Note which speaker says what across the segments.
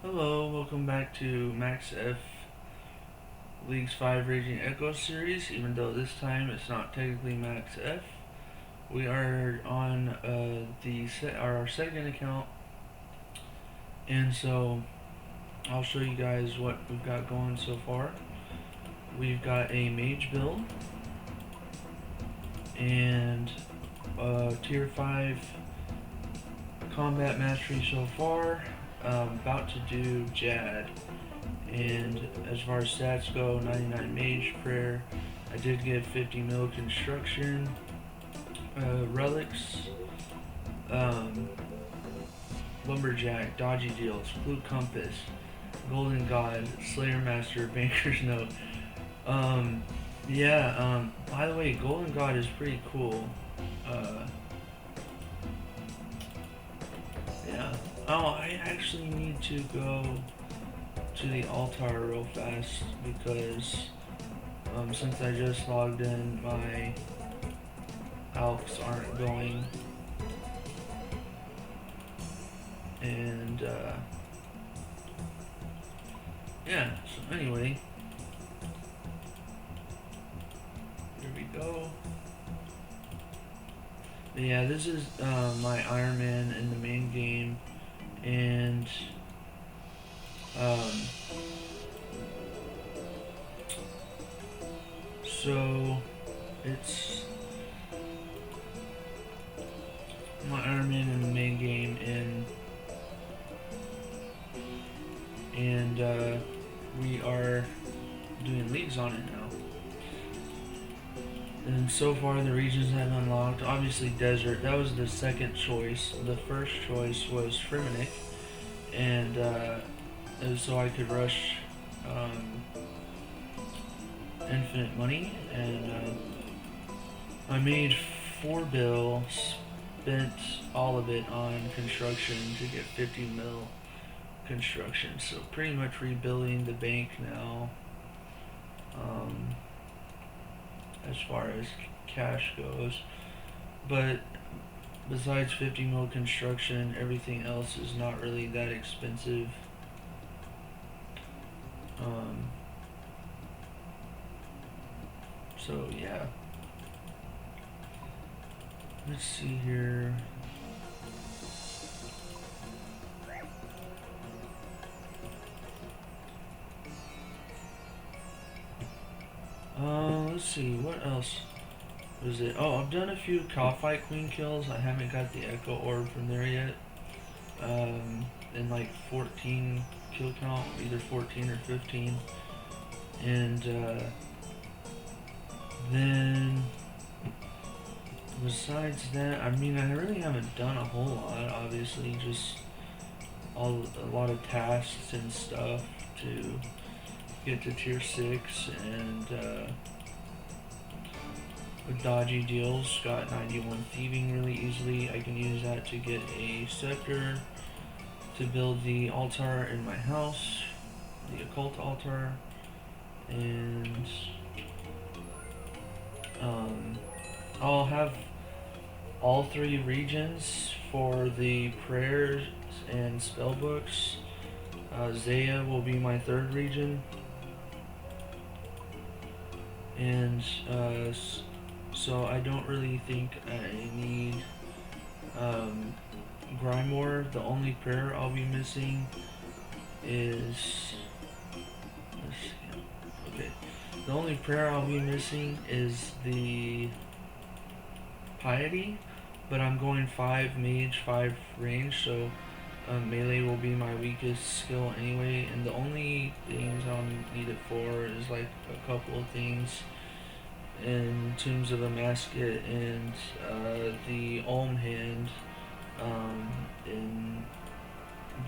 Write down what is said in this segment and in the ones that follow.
Speaker 1: Hello, welcome back to Max F Leagues 5 Raging Echo series, even though this time it's not technically Max F. We are on our second account, and so I'll show you guys what we've got going so far. We've got a Mage build, and Tier 5 combat mastery so far. About to do Jad. And as far as stats go, 99 Mage prayer. I did get 50 mil construction, relics, lumberjack, dodgy deals, blue compass, golden god, slayer master, banker's note. By the way, golden god is pretty cool. Uh, yeah. Oh, I actually need to go to the altar real fast because since I just logged in, my alks aren't going, and yeah. So anyway, here we go. But yeah, this is my Iron Man in the main game, and so it's my Iron Man in the main game, and we are doing leagues on it now. And so far the regions have unlocked. Obviously desert, that was the second choice. The first choice was Fremennik, and so I could rush infinite money, and I made 4 bill, spent all of it on construction to get 50 mil construction, so pretty much rebuilding the bank now, as far as cash goes. But besides 50 mil construction, everything else is not really that expensive. So yeah, let's see here. Let's see, what else was it? Oh, I've done a few Cowfight Queen kills. I haven't got the Echo Orb from there yet. In like 14 kill count, either 14 or 15. And then besides that, I mean, I really haven't done a whole lot. Obviously, just a lot of tasks and stuff to get to tier 6, and with dodgy deals, got 91 thieving really easily. I can use that to get a scepter to build the altar in my house, the occult altar, and I'll have all 3 regions for the prayers and spell books. Zaya will be my 3rd region, and so I don't really think I need Grimoire. The only prayer I'll be missing is, the only prayer I'll be missing is the Piety, but I'm going 5 Mage, 5 range, so melee will be my weakest skill anyway, and the only things I'll need it for is like a couple of things in Tombs of a Masket and the Olm Hand,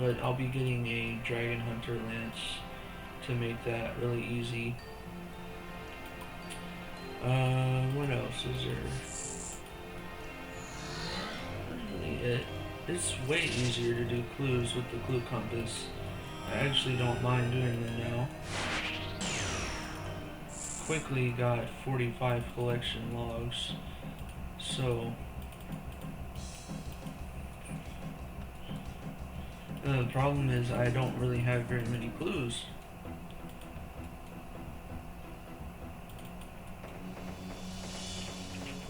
Speaker 1: but I'll be getting a Dragon Hunter Lance to make that really easy. What else is there? That's really it. It's way easier to do clues with the clue compass. I actually don't mind doing them now. Quickly got 45 collection logs, so The problem is I don't really have very many clues.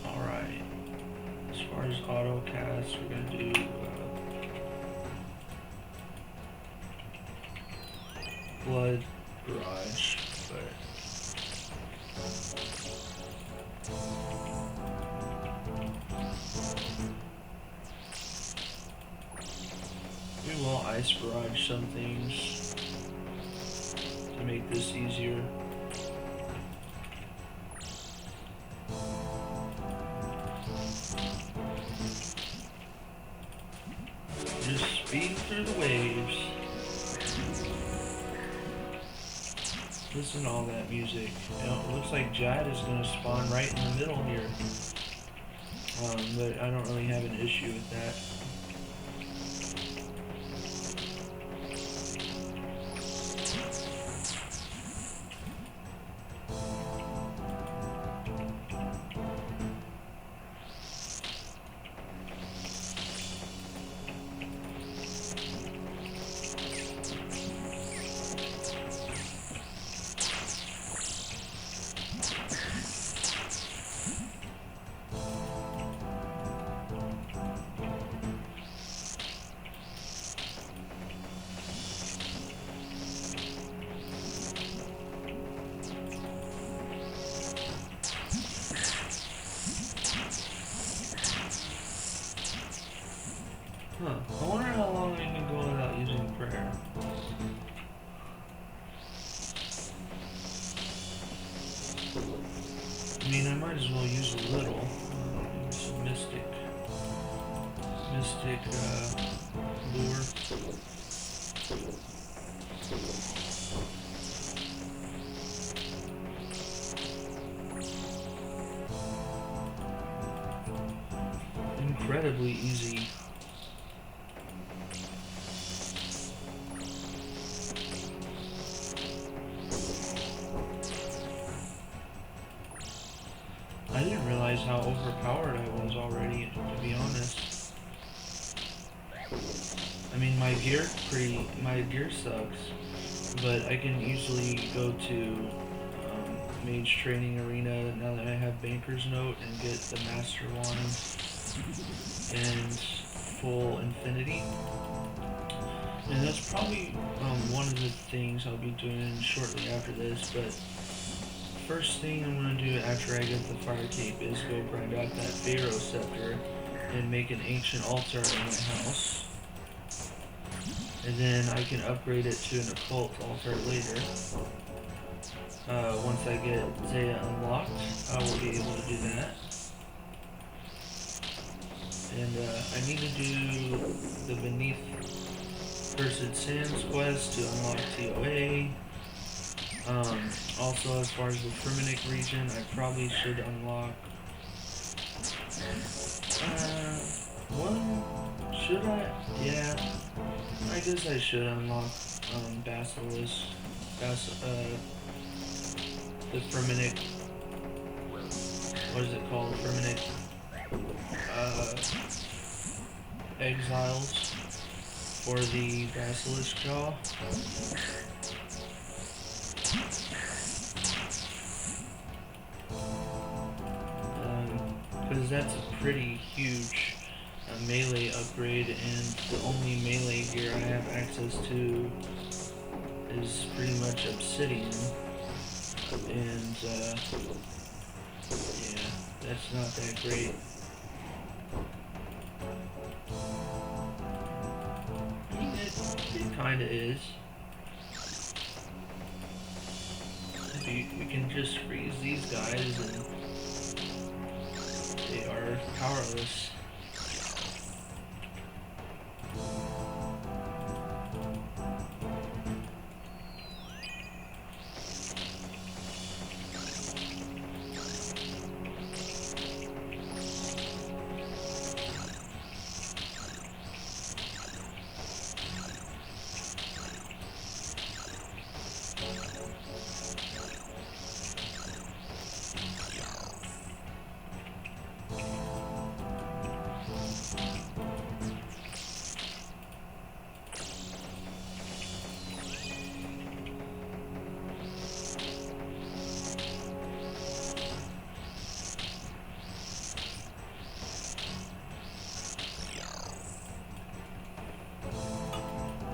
Speaker 1: Alright. As far as auto cast, we're gonna do Blood Barrage, but we will Ice Barrage some things to make this easier. Just speed through the waves. Listen to all that music. You know, it looks like Jad is going to spawn right in the middle here. But I don't really have an issue with that. Huh. I wonder how long I can go without using prayer. I mean, I might as well use a little. Some mystic lure. Incredibly easy. I didn't realize how overpowered I was already, to be honest. I mean, my gear sucks, but I can easily go to Mage Training Arena now that I have Banker's Note and get the Master Wand and full Infinity. And that's probably one of the things I'll be doing shortly after this, but first thing I'm going to do after I get the Fire Cape is go grind out that Pharaoh Scepter and make an Ancient Altar in my house. And then I can upgrade it to an Occult Altar later. Once I get Zaya unlocked, I will be able to do that. And I need to do the Beneath Cursed Sands quest to unlock TOA. Also, as far as the Firminic region, I probably should unlock should I? Yeah, I guess I should unlock Basilisk, the Firminic, what is it called, Firminic Exiles for the Basilisk Jaw. Because that's a pretty huge melee upgrade, and the only melee gear I have access to is pretty much Obsidian, and yeah, that's not that great. I mean, it kinda is. We can just freeze these guys and they are powerless.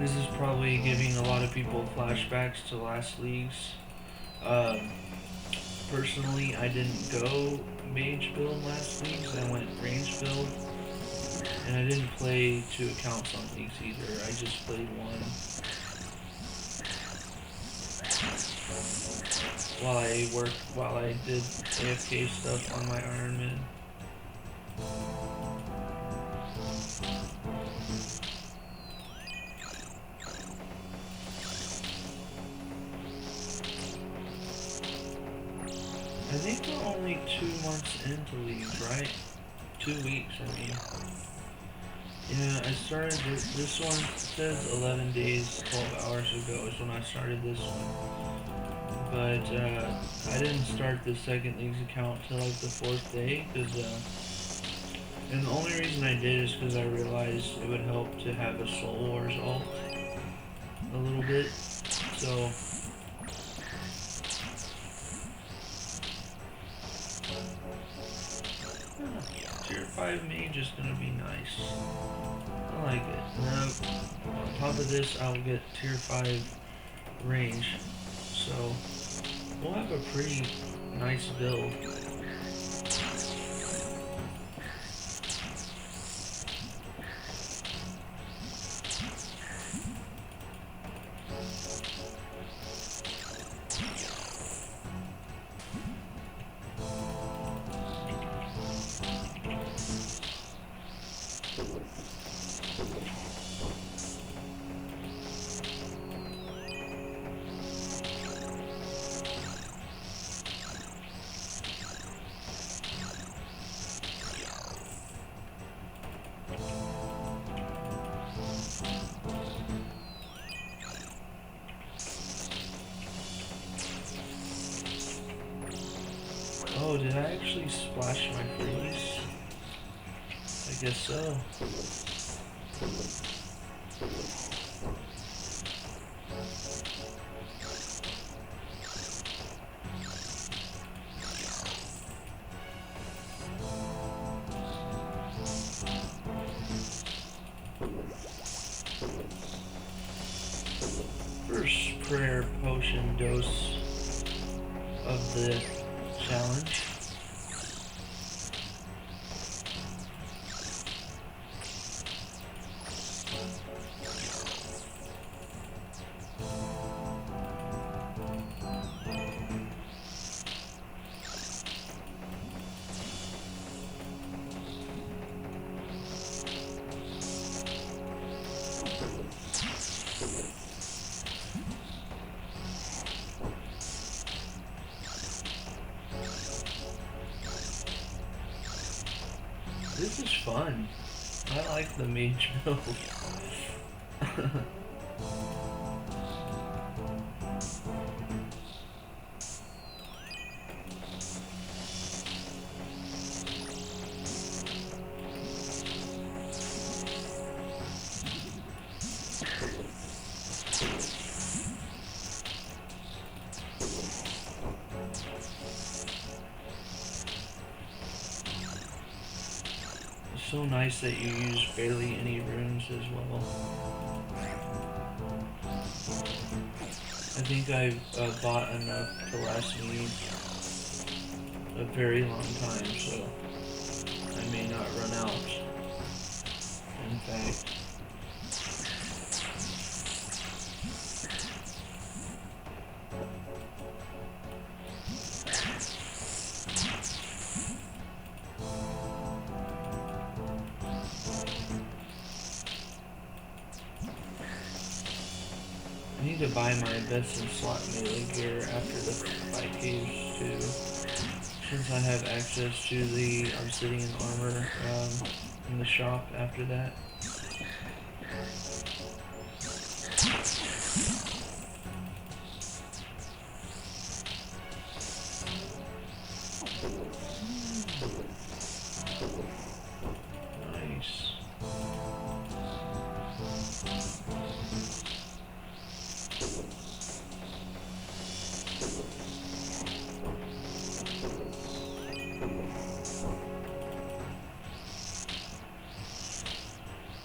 Speaker 1: This is probably giving a lot of people flashbacks to last leagues. Um, Personally, I didn't go mage build last leagues. I went range build, and I didn't play 2 accounts on leagues either. I just played one while I did AFK stuff on my Iron Man. I think we're only 2 months into leagues, right? 2 weeks, I mean. Yeah, I started this one says 11 days, 12 hours ago is when I started this one. But I didn't start the second league's account till like the 4th day, and the only reason I did is because I realized it would help to have a Soul Wars ult a little bit. So tier 5 mage is gonna be nice. I like it. Now, on top of this, I'll get tier 5 range. So we'll have a pretty nice build. Oh, did I actually splash my freeze? I guess so. First prayer potion dose of the challenge. This is fun. I like the mage build. So nice that you use barely any runes as well. I think I've bought enough to last me a very long time, so I may not run out. In fact. I need to buy my best in slot melee gear after the fight caves too, since I have access to the obsidian armor in the shop after that. Nice.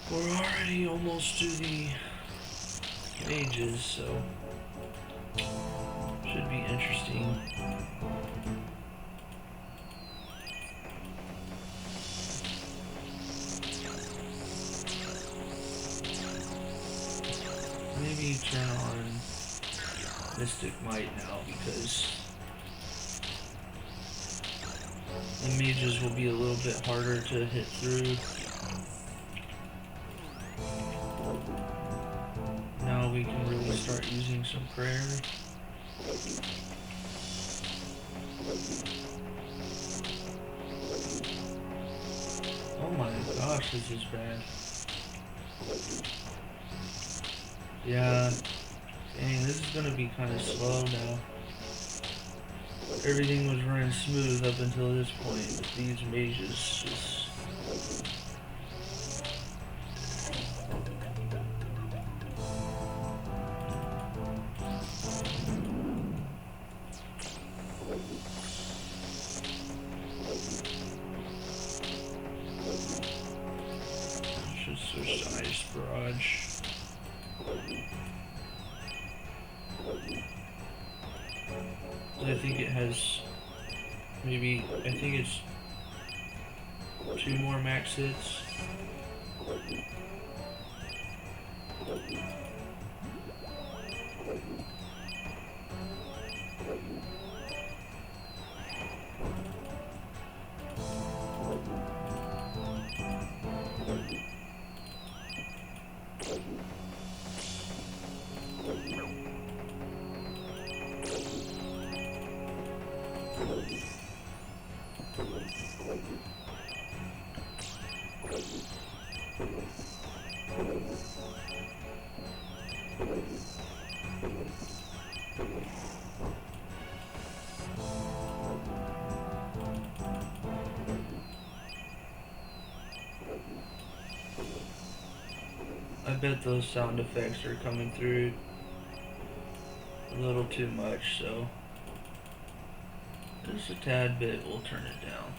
Speaker 1: We're already almost to the mages, so should be interesting. Maybe turn on Mystic Might now because the mages will be a little bit harder to hit through. Now we can really start using some prayer. Oh my gosh, this is bad. Yeah, dang, this is gonna be kind of slow now. Everything was running smooth up until this point, but these mages just... Should switch to Ice Barrage. I think it has maybe, I think it's 2 more max hits. I bet those sound effects are coming through a little too much, so just a tad bit, we'll turn it down.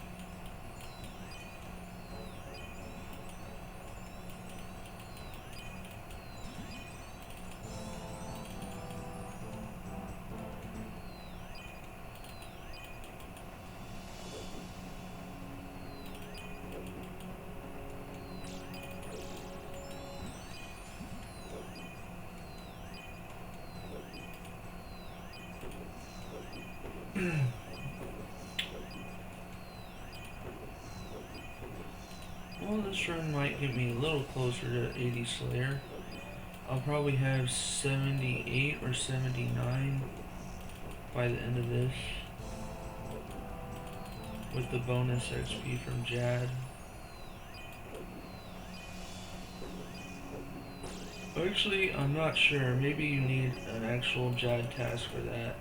Speaker 1: Well, this run might get me a little closer to 80 Slayer. I'll probably have 78 or 79 by the end of this, with the bonus XP from Jad. Actually, I'm not sure. Maybe you need an actual Jad task for that.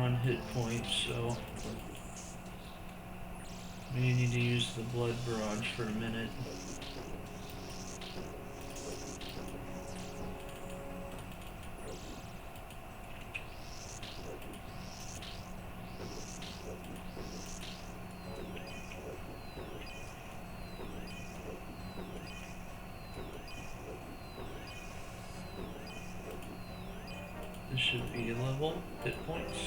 Speaker 1: on hit points, so we need to use the blood barrage for a minute. This should be level hit points.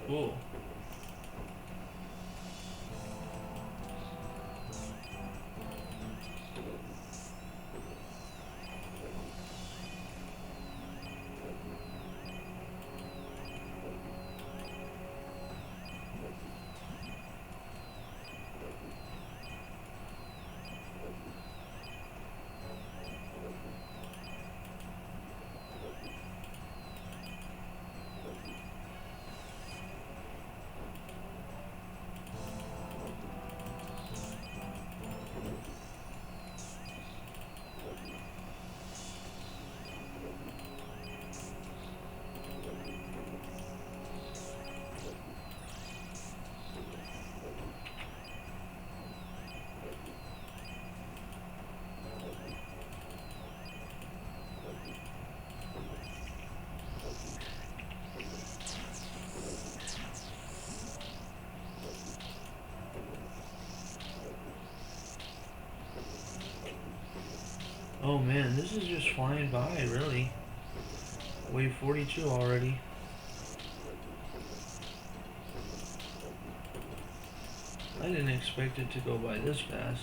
Speaker 1: Cool. Oh man, this is just flying by, really. Wave 42 already. I didn't expect it to go by this fast.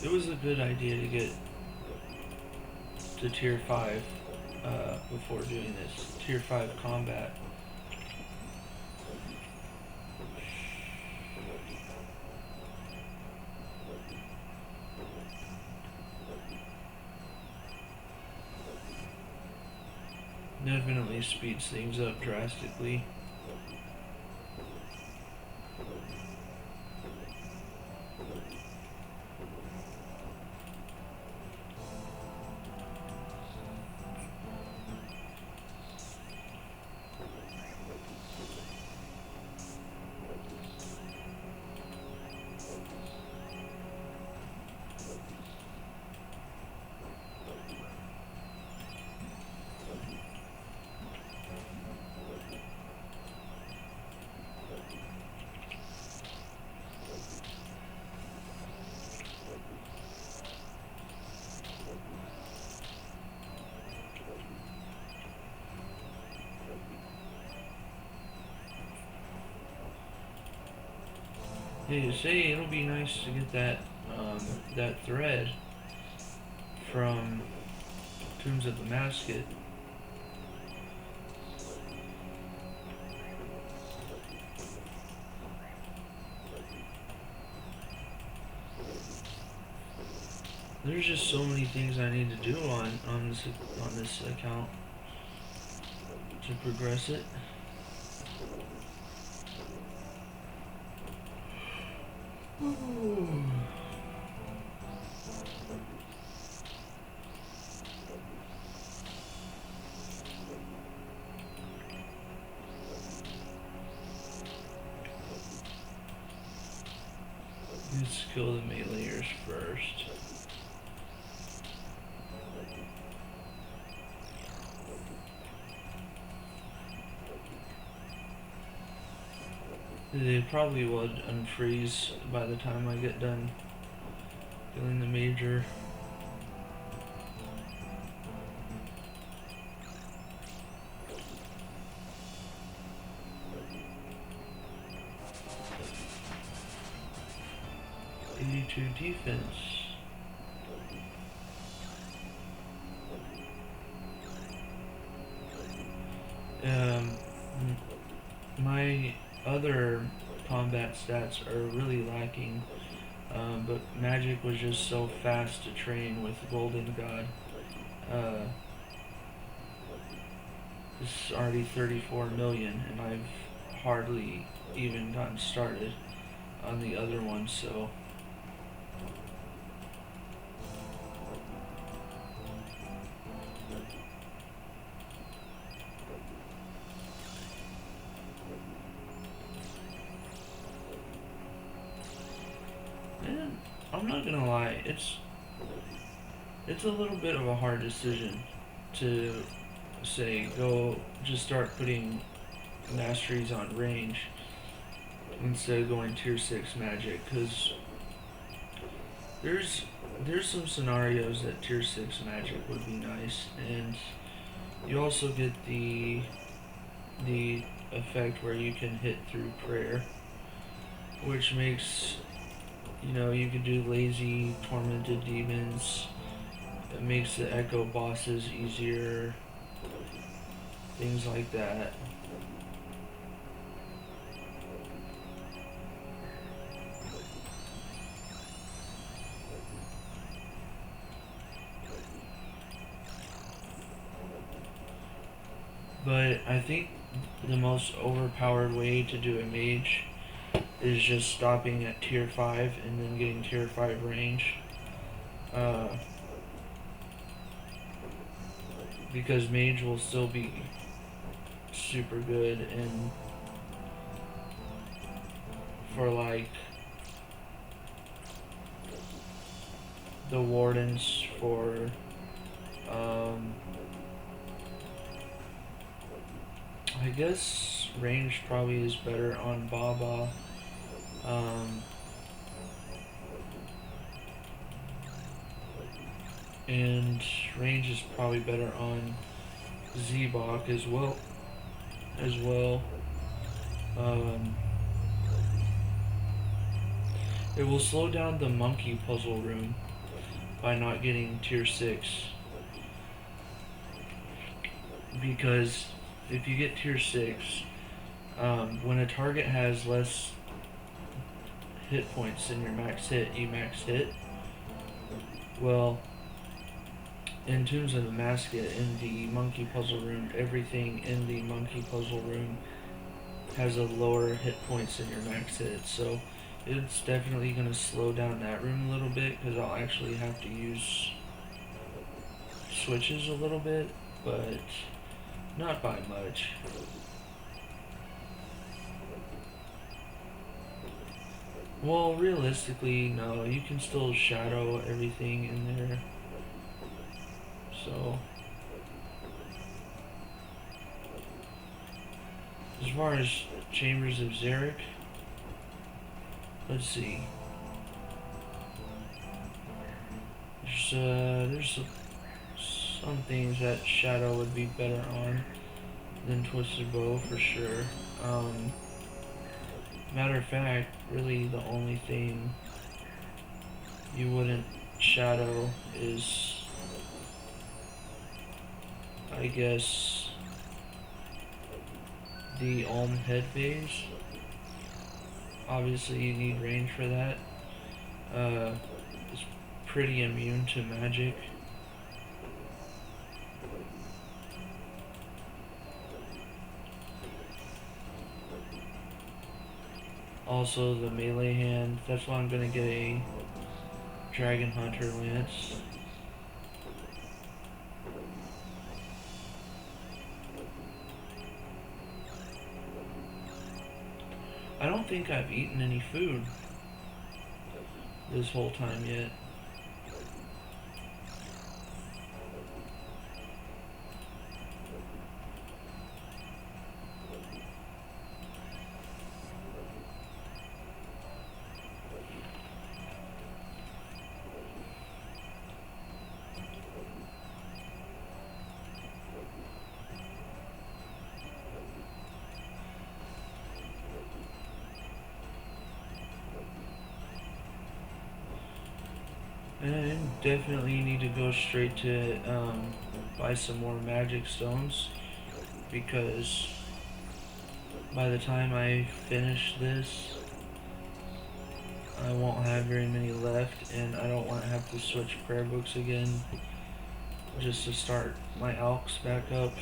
Speaker 1: It was a good idea to get to tier 5 before doing this. Tier 5 combat. Definitely speeds things up drastically. Hey, say it'll be nice to get that that thread from Tombs of the Masket. There's just so many things I need to do on this account to progress it. Ooh. Let's kill the meleeers first. They probably would unfreeze by the time I get done killing the major. Defense. My other combat stats are really lacking, but Magic was just so fast to train with Golden God. This is already 34 million, and I've hardly even gotten started on the other one, so I'm not gonna lie, it's a little bit of a hard decision to say go just start putting masteries on range instead of going tier 6 magic, because there's some scenarios that tier 6 magic would be nice, and you also get the effect where you can hit through prayer, which makes, you know, you can do lazy tormented demons. It makes the echo bosses easier, things like that. But I think the most overpowered way to do a mage is just stopping at tier 5 and then getting tier 5 range. Because mage will still be super good, and for like the wardens, for I guess range probably is better on Baba. And range is probably better on Zebok as well. It will slow down the monkey puzzle room by not getting tier 6. Because if you get tier 6, when a target has less hit points than your max hit, you max hit. Well, in Tombs of the Masket, in the monkey puzzle room, everything in the monkey puzzle room has a lower hit points than your max hit, so it's definitely going to slow down that room a little bit, because I'll actually have to use switches a little bit, but not by much. Well, realistically, no, you can still shadow everything in there. So, as far as Chambers of Xeric, let's see. There's some things that shadow would be better on than Twisted Bow for sure. Matter of fact, really the only thing you wouldn't shadow is, I guess, the Ulm head phase. Obviously you need range for that. It's pretty immune to magic. Also the melee hand, that's why I'm gonna get a Dragon Hunter Lance. I don't think I've eaten any food this whole time yet. And definitely need to go straight to buy some more magic stones, because by the time I finish this, I won't have very many left, and I don't want to have to switch prayer books again just to start my alks back up.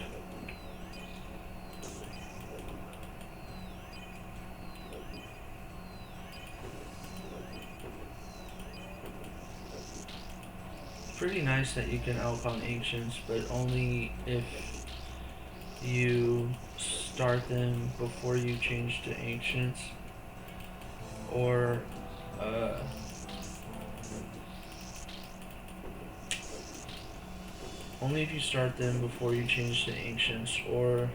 Speaker 1: Pretty nice that you can alk on ancients, but only if you start them before you change to ancients, or Only if you start them before you change to Ancients, or...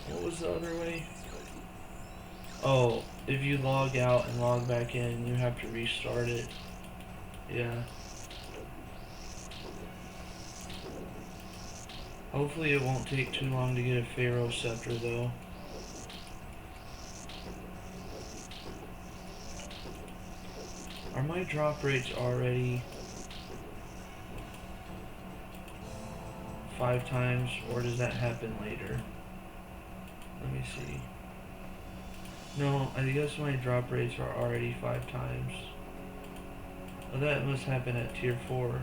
Speaker 1: What was the other way? Oh, if you log out and log back in, you have to restart it. Yeah. Hopefully it won't take too long to get a Pharaoh Scepter, though. Are my drop rates already 5 times, or does that happen later? Let me see. No, I guess my drop rates are already 5 times. Well, that must happen at tier 4.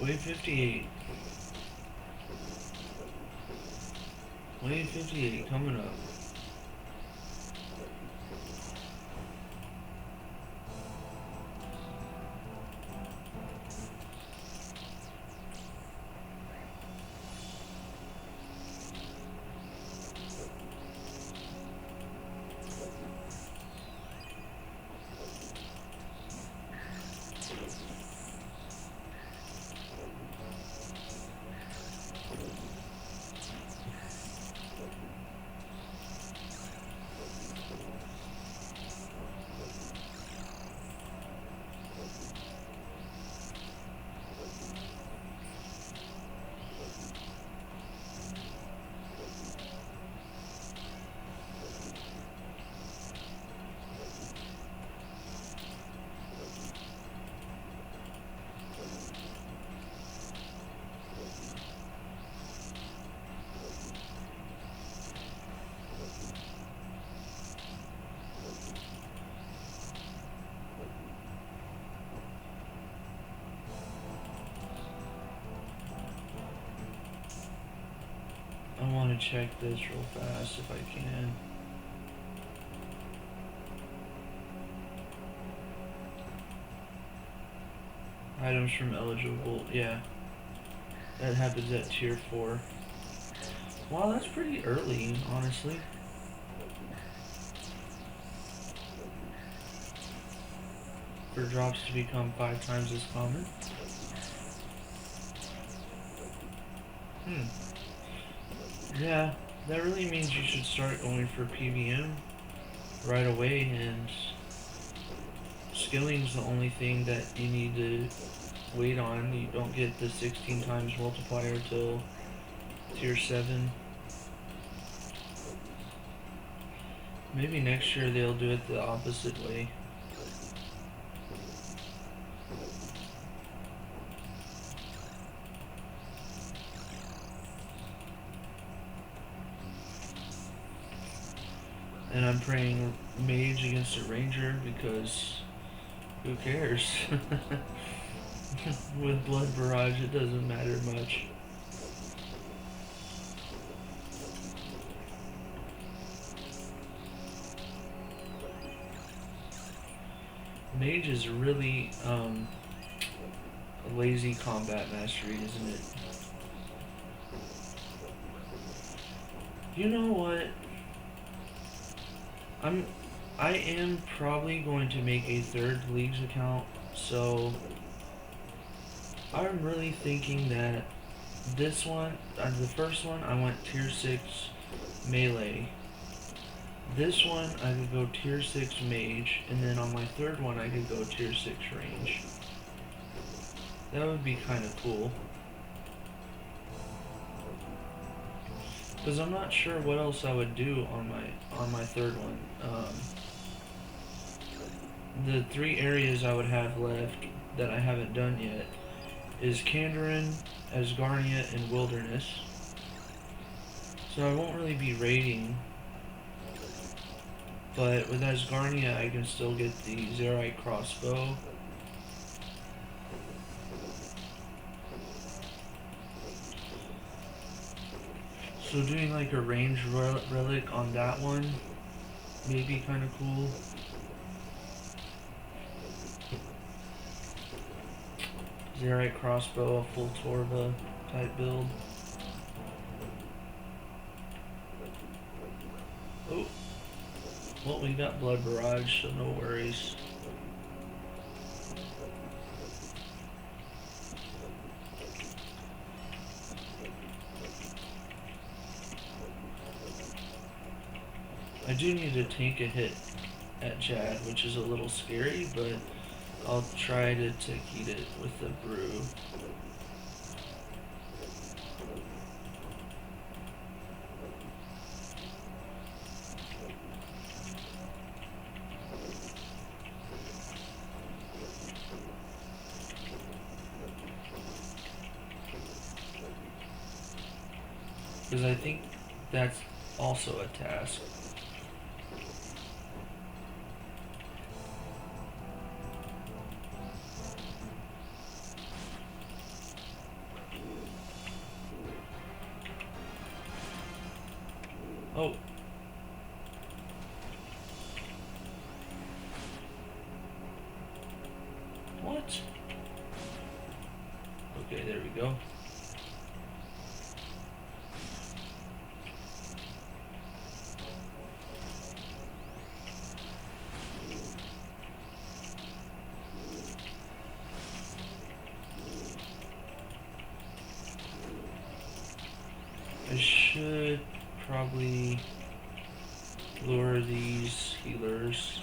Speaker 1: Wave 58. Wave 58 coming up. I want to check this real fast if I can. Items from eligible, yeah. That happens at tier 4. Wow, that's pretty early, honestly. For drops to become 5 times as common. Yeah, that really means you should start going for PVM right away, and skilling's the only thing that you need to wait on. You don't get the 16 times multiplier till tier 7. Maybe next year they'll do it the opposite way. And I'm praying Mage against a Ranger because who cares? With Blood Barrage it doesn't matter much. Mage is really a lazy combat mastery, isn't it? You know what? I am probably going to make a third Leagues account, so I'm really thinking that this one, the first one, I went tier 6 melee. This one, I could go tier 6 mage, and then on my third one, I could go tier 6 range. That would be kind of cool. Because I'm not sure what else I would do on my third one. The 3 areas I would have left that I haven't done yet is Kandarin, Asgarnia, and Wilderness. So I won't really be raiding, but with Asgarnia I can still get the Zerite crossbow. So doing like a ranged relic on that one may be kind of cool. Zerite crossbow, a full Torva type build. Oh, well, we got Blood Barrage, so no worries. I do need to tank a hit at Jad, which is a little scary, but I'll try to eat it with the brew. Because I think that's also a task. Oh. What? Okay, there we go. I should probably lure these healers.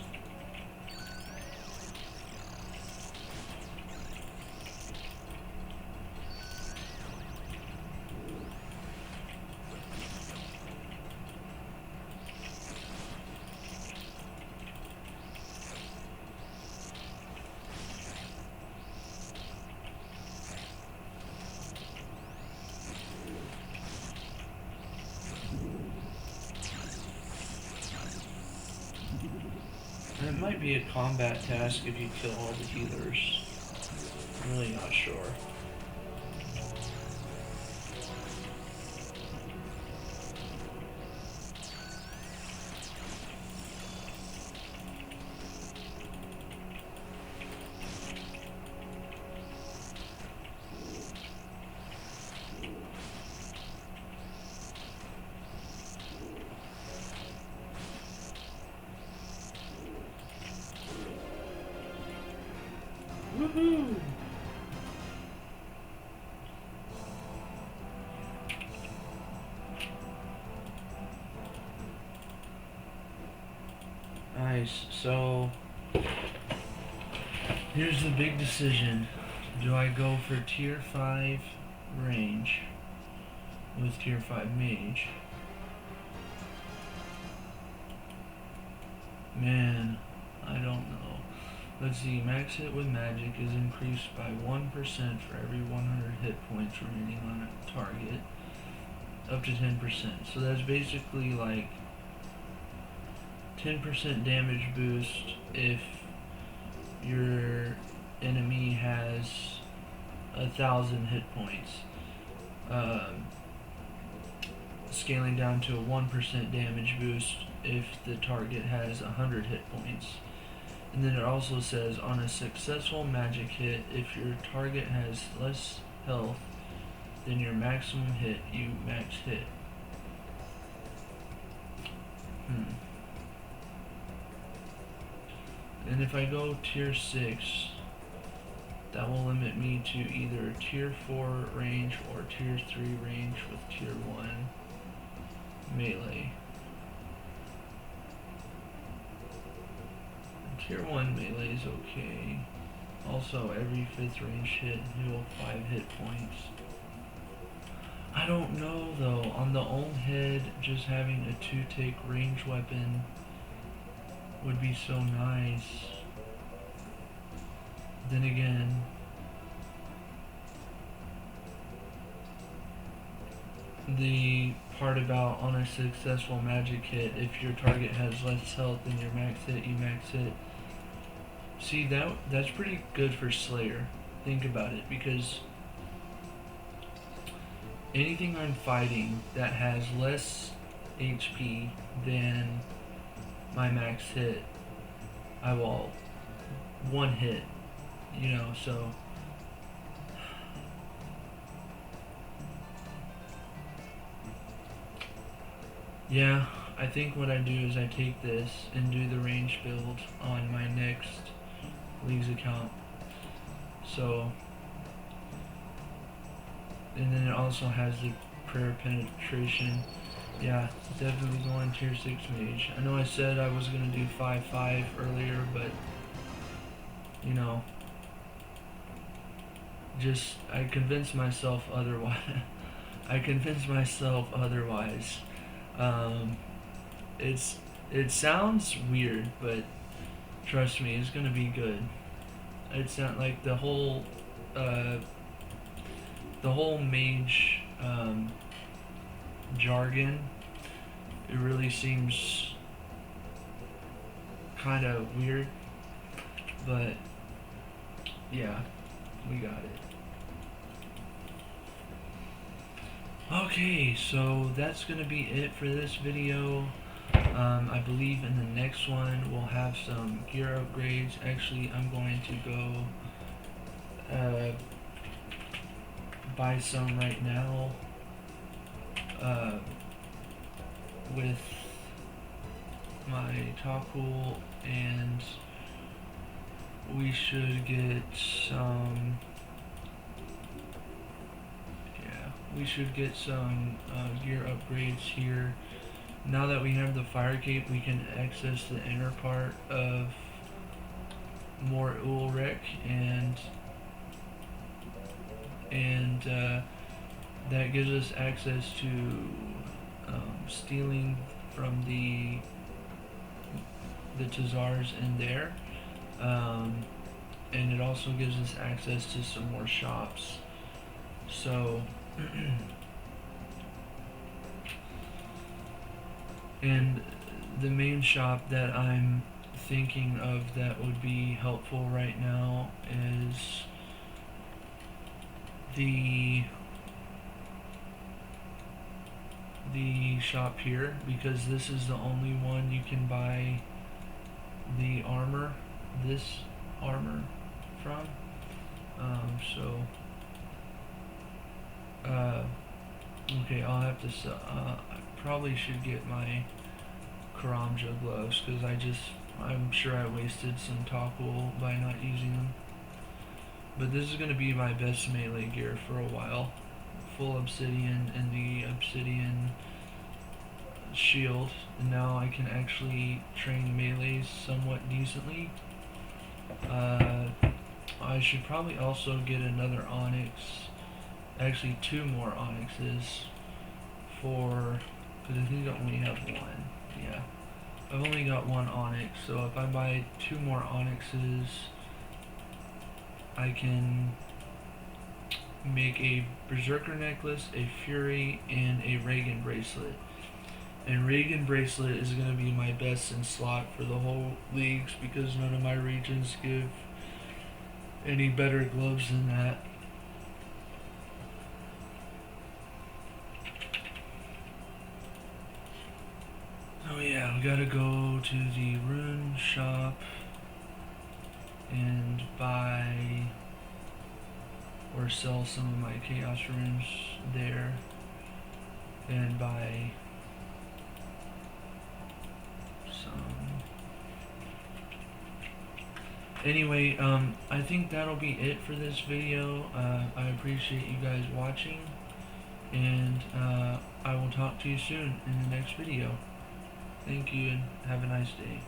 Speaker 1: And it might be a combat task if you kill all the healers. I'm really not sure. Woohoo! Nice. So here's the big decision. Do I go for tier 5 range with tier 5 mage? Man, I don't know. Let's see, max hit with magic is increased by 1% for every 100 hit points remaining on a target, up to 10%. So that's basically like 10% damage boost if your enemy has 1,000 hit points. Scaling down to a 1% damage boost if the target has 100 hit points. And then it also says, on a successful magic hit, if your target has less health than your maximum hit, you max hit. And if I go tier 6, that will limit me to either tier 4 range or tier 3 range with tier 1 melee. And tier 1 melee is okay. Also, every 5th range hit heal 5 hit points. I don't know though, on the Olm head, just having a 2-tick range weapon would be so nice. Then again, the part about on a successful magic hit, if your target has less health than your max hit, you max hit. See, that's pretty good for Slayer. Think about it, because anything I'm fighting that has less HP than my max hit, I will one hit, you know, so yeah, I think what I do is I take this and do the range build on my next Leagues account. So, and then it also has the prayer penetration. Yeah, definitely going tier 6 mage. I know I said I was gonna do 5-5 earlier, but you know, just I convinced myself otherwise. I convinced myself otherwise. It sounds weird, but trust me, it's gonna be good. It's not like the whole mage jargon. It really seems kind of weird, but yeah, we got it. Okay, so that's gonna be it for this video. I believe in the next one we'll have some gear upgrades. Actually, I'm going to go buy some right now with my Talkpool, and we should get some. We should get some gear upgrades here. Now that we have the fire cape, we can access the inner part of more Ulrich, and that gives us access to stealing from the Tazars in there, and it also gives us access to some more shops. So and the main shop that I'm thinking of that would be helpful right now is the shop here, because this is the only one you can buy the armor, this armor from. Okay, I'll have to sell. I probably should get my Karamja gloves, because I'm sure I wasted some Talkpool by not using them. But this is going to be my best melee gear for a while. Full obsidian and the obsidian shield. And now I can actually train melees somewhat decently. I should probably also get another onyx. Actually, 2 more onyxes because I think I only have 1. Yeah, I've only got 1 onyx, so if I buy 2 more onyxes, I can make a berserker necklace, a fury, and a Reagan bracelet. And Reagan bracelet is going to be my best in slot for the whole leagues, because none of my regions give any better gloves than that. Oh yeah, we gotta go to the rune shop and buy or sell some of my chaos runes there, and buy Anyway, I think that'll be it for this video. I appreciate you guys watching, and I will talk to you soon in the next video. Thank you, and have a nice day.